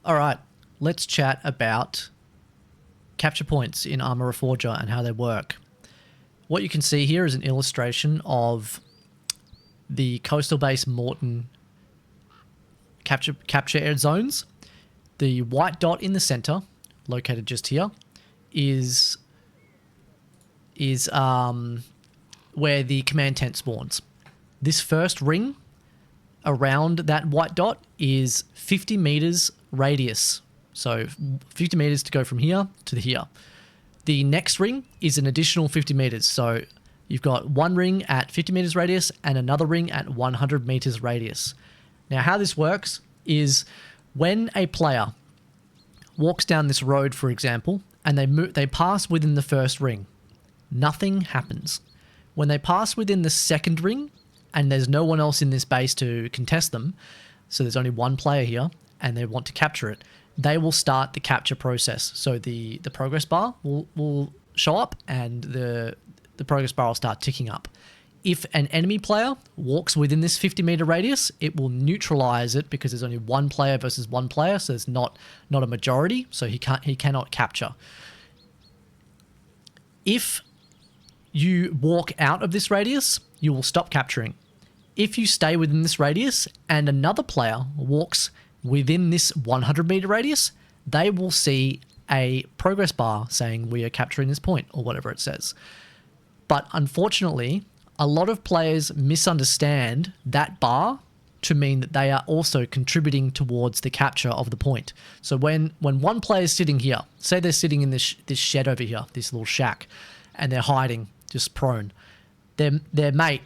All right, let's chat about capture points in Arma Reforger and how they work. What you can see here is an illustration of the coastal base Morton capture air zones. The white dot in the center, located just here, is where the command tent spawns. This first ring around that white dot is 50 meters radius. So 50 meters to go from here to here. The next ring is an additional 50 meters. So you've got one ring at 50 meters radius and another ring at 100 meters radius. Now, how this works is when a player walks down this road, for example, and they pass within the first ring, nothing happens. When they pass within the second ring, and there's no one else in this base to contest them, so there's only one player here, and they want to capture it, they will start the capture process. So the progress bar will show up, and the progress bar will start ticking up. If an enemy player walks within this 50 meter radius, it will neutralize it because there's only one player versus one player, so it's not a majority, so he cannot capture. If you walk out of this radius, you will stop capturing. If you stay within this radius and another player walks within this 100 meter radius, they will see a progress bar saying we are capturing this point or whatever it says. But unfortunately, a lot of players misunderstand that bar to mean that they are also contributing towards the capture of the point. So when one player is sitting here, say they're sitting in this shed over here, this little shack, and they're hiding, just prone, their mate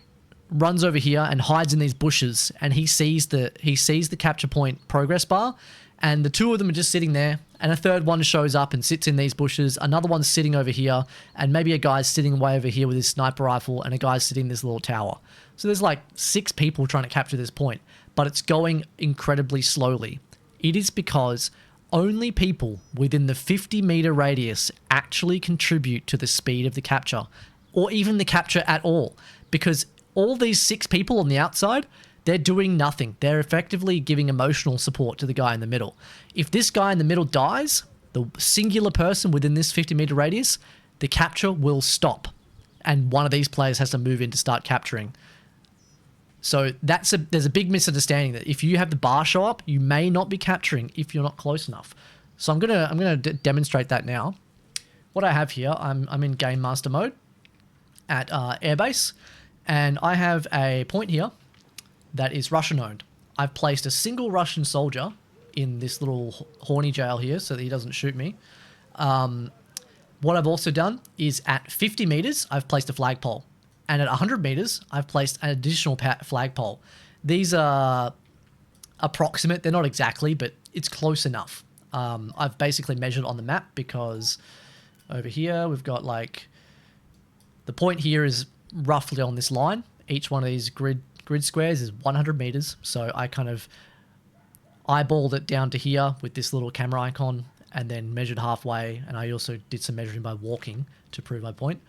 runs over here and hides in these bushes, and he sees the capture point progress bar, and the two of them are just sitting there, and a third one shows up and sits in these bushes, another one's sitting over here, and maybe a guy's sitting way over here with his sniper rifle, and a guy's sitting in this little tower. So there's like 6 people trying to capture this point, but it's going incredibly slowly. It is because only people within the 50 meter radius actually contribute to the speed of the capture, or even the capture at all, because all these 6 people on the outside, they're doing nothing. They're effectively giving emotional support to the guy in the middle. If this guy in the middle dies, the singular person within this 50 meter radius, the capture will stop, and one of these players has to move in to start capturing. So there's a big misunderstanding that if you have the bar show up, you may not be capturing if you're not close enough. So I'm gonna demonstrate that now. What I have here, I'm in Game Master mode at Airbase, and I have a point here that is Russian owned. I've placed a single Russian soldier in this little horny jail here so that he doesn't shoot me. What I've also done is at 50 meters, I've placed a flagpole. And at 100 meters, I've placed an additional flagpole. These are approximate. They're not exactly, but it's close enough. I've basically measured on the map because over here we've got like, the point here is roughly on this line. Each one of these grid squares is 100 meters. So I kind of eyeballed it down to here with this little camera icon and then measured halfway. And I also did some measuring by walking to prove my point.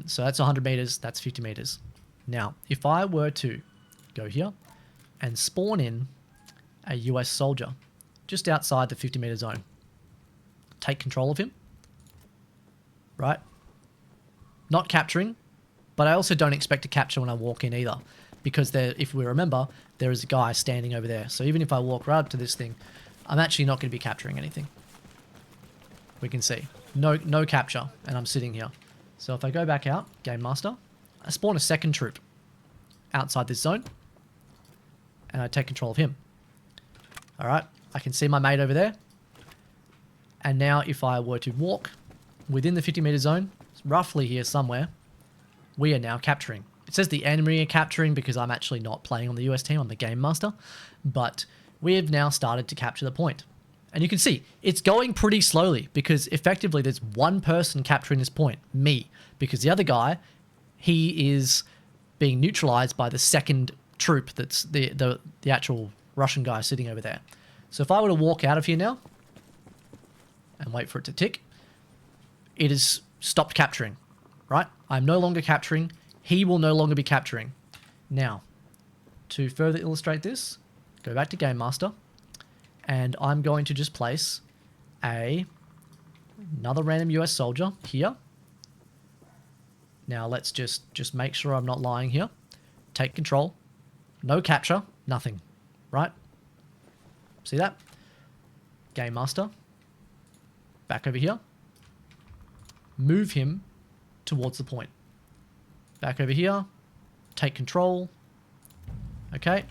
So that's 100 meters, that's 50 meters. Now, if I were to go here and spawn in a US soldier just outside the 50 meter zone, take control of him, right? Not capturing, but I also don't expect to capture when I walk in either, because if we remember, there is a guy standing over there. So even if I walk right up to this thing, I'm actually not going to be capturing anything. We can see no capture, and I'm sitting here. So if I go back out, Game Master, I spawn a second troop outside this zone, and I take control of him. All right, I can see my mate over there. And now if I were to walk within the 50 meter zone, it's roughly here somewhere, we are now capturing. It says the enemy are capturing because I'm actually not playing on the US team, I'm the Game Master, but we have now started to capture the point. And you can see, it's going pretty slowly because effectively there's one person capturing this point, me, because the other guy, he is being neutralized by the second troop that's the actual Russian guy sitting over there. So if I were to walk out of here now and wait for it to tick, it has stopped capturing, right? I'm no longer capturing. He will no longer be capturing. Now, to further illustrate this, go back to Game Master, And I'm going to just place another random US soldier here. Now let's just make sure I'm not lying here. Take control. No capture. Nothing. Right? See that? Game Master. Back over here. Move him towards the point. Back over here. Take control. Okay.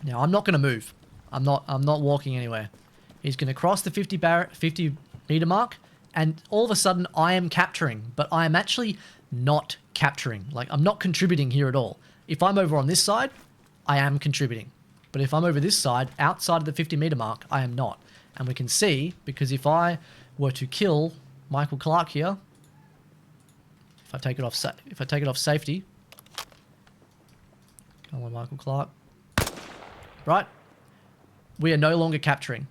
Now I'm not going to move. I'm not walking anywhere. He's going to cross the 50 meter mark, and all of a sudden I am capturing, but I am actually not capturing. Like, I'm not contributing here at all. If I'm over on this side, I am contributing. But if I'm over this side, outside of the 50 meter mark, I am not. And we can see, because if I were to kill Michael Clark here, if I take it off safety, come on, Michael Clark. Right? We are no longer capturing.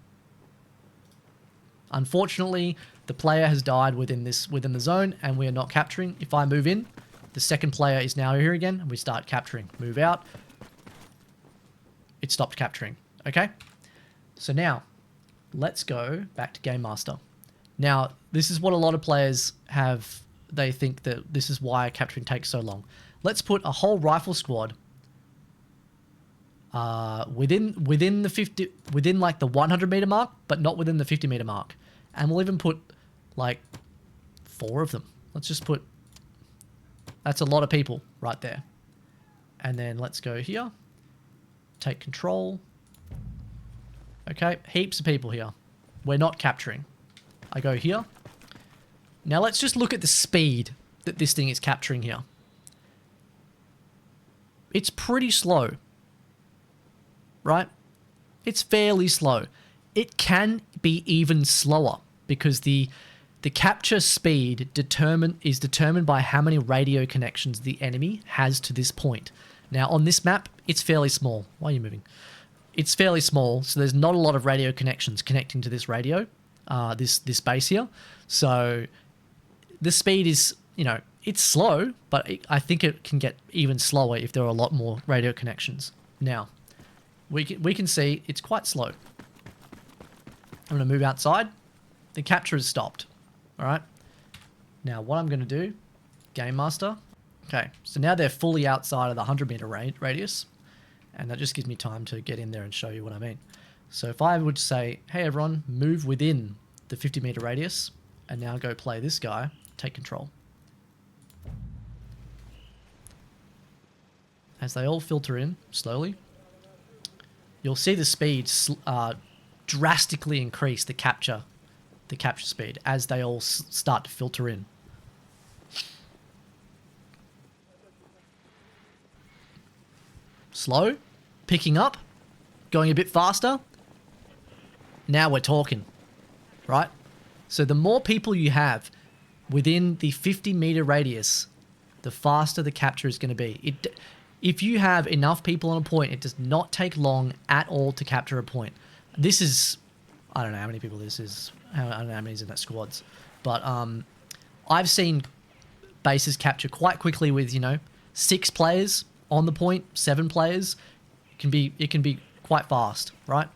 Unfortunately, the player has died within the zone, and we are not capturing. If I move in, the second player is now here again, and we start capturing. Move out. It stopped capturing. Okay? So now, let's go back to Game Master. Now, this is what a lot of players have. They think that this is why capturing takes so long. Let's put a whole rifle squad within the 50, within like the 100 meter mark, but not within the 50 meter mark. And we'll even put like 4 of them. Let's just put, that's a lot of people right there. And then let's go here, take control. Okay, heaps of people here. We're not capturing. I go here. Now let's just look at the speed that this thing is capturing here. It's pretty slow, right? It's fairly slow. It can be even slower because the capture speed is determined by how many radio connections the enemy has to this point. Now on this map, it's fairly small. Why are you moving? It's fairly small, so there's not a lot of radio connections connecting to this radio, this base here. So the speed is, it's slow, but I think it can get even slower if there are a lot more radio connections. Now, we can see it's quite slow. I'm going to move outside. The capture has stopped. All right. Now, what I'm going to do, Game Master. Okay, so now they're fully outside of the 100 meter radius, and that just gives me time to get in there and show you what I mean. So if I would say, hey everyone, move within the 50 meter radius, and now go play this guy, take control. As they all filter in slowly, you'll see the speed drastically increase, the capture speed, as they all start to filter in. Slow, picking up, going a bit faster. Now we're talking, right? So the more people you have within the 50 meter radius, the faster the capture is going to be. If you have enough people on a point, it does not take long at all to capture a point. This is, I don't know how many people this is. I don't know how many is in that squads. But I've seen bases capture quite quickly with, 6 players on the point, 7 players. It can be quite fast, right?